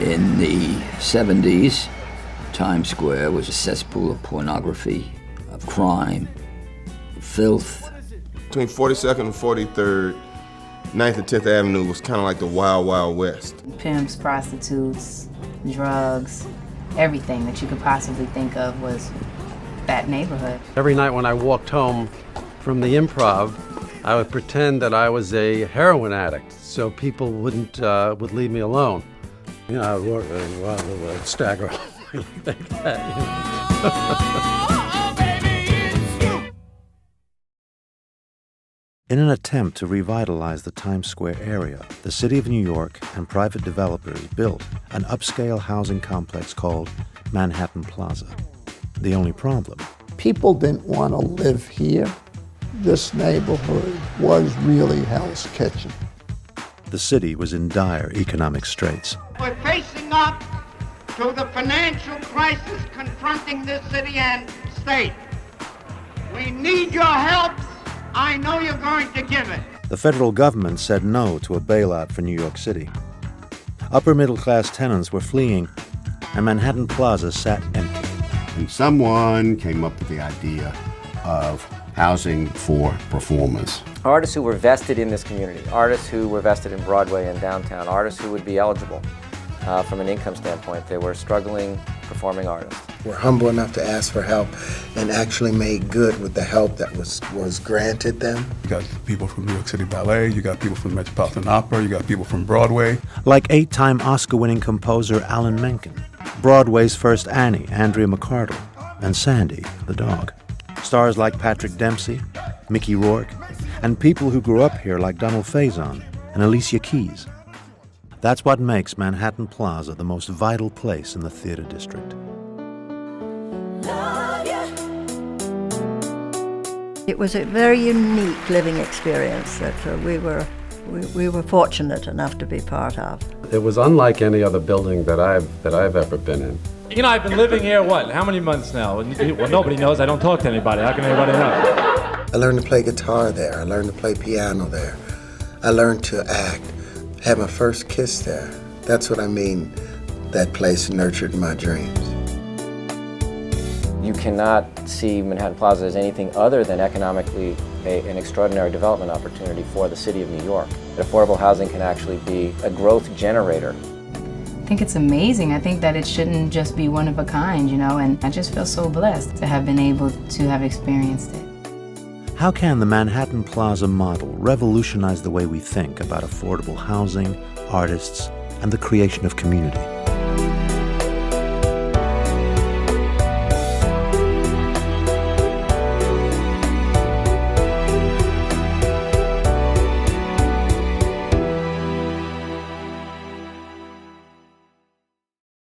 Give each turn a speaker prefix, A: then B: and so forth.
A: In the 70s, Times Square was a cesspool of pornography, of crime, of filth.
B: Between 42nd and 43rd, 9th and 10th Avenue was kind of like the Wild Wild West.
C: Pimps, prostitutes, drugs, everything that you could possibly think of was that neighborhood.
D: Every night when I walked home from the Improv, I would pretend that I was a heroin addict so people would leave me alone. You know, I would stagger like that. You know?
E: In an attempt to revitalize the Times Square area, the city of New York and private developers built an upscale housing complex called Manhattan Plaza. The only problem?
F: People didn't want to live here. This neighborhood was really Hell's Kitchen.
E: The city was in dire economic straits.
G: We're facing up to the financial crisis confronting this city and state. We need your help. I know you're going to give it.
E: The federal government said no to a bailout for New York City. Upper middle class tenants were fleeing, and Manhattan Plaza sat empty.
H: And someone came up with the idea of housing for performers.
I: Artists who were vested in this community, artists who were vested in Broadway and downtown, artists who would be eligible from an income standpoint. They were struggling performing artists.
J: Were humble enough to ask for help and actually made good with the help that was granted them.
K: You got people from New York City Ballet, you got people from the Metropolitan Opera, you got people from Broadway.
E: Like 8-time Oscar-winning composer Alan Menken, Broadway's first Annie, Andrea McArdle, and Sandy, the dog. Stars like Patrick Dempsey, Mickey Rourke, and people who grew up here like Donald Faison and Alicia Keys. That's what makes Manhattan Plaza the most vital place in the theater district.
L: It was a very unique living experience that we were fortunate enough to be part of.
D: It was unlike any other building that I've ever been in.
M: You know, I've been living here, how many months now? Well, nobody knows. I don't talk to anybody. How can anybody know?
J: I learned to play guitar there. I learned to play piano there. I learned to act. Had my first kiss there. That's what I mean, that place nurtured my dreams.
I: You cannot see Manhattan Plaza as anything other than economically an extraordinary development opportunity for the city of New York. Affordable housing can actually be a growth generator.
C: I think it's amazing. I think that it shouldn't just be one of a kind, you know, and I just feel so blessed to have been able to have experienced it.
E: How can the Manhattan Plaza model revolutionize the way we think about affordable housing, artists, and the creation of community?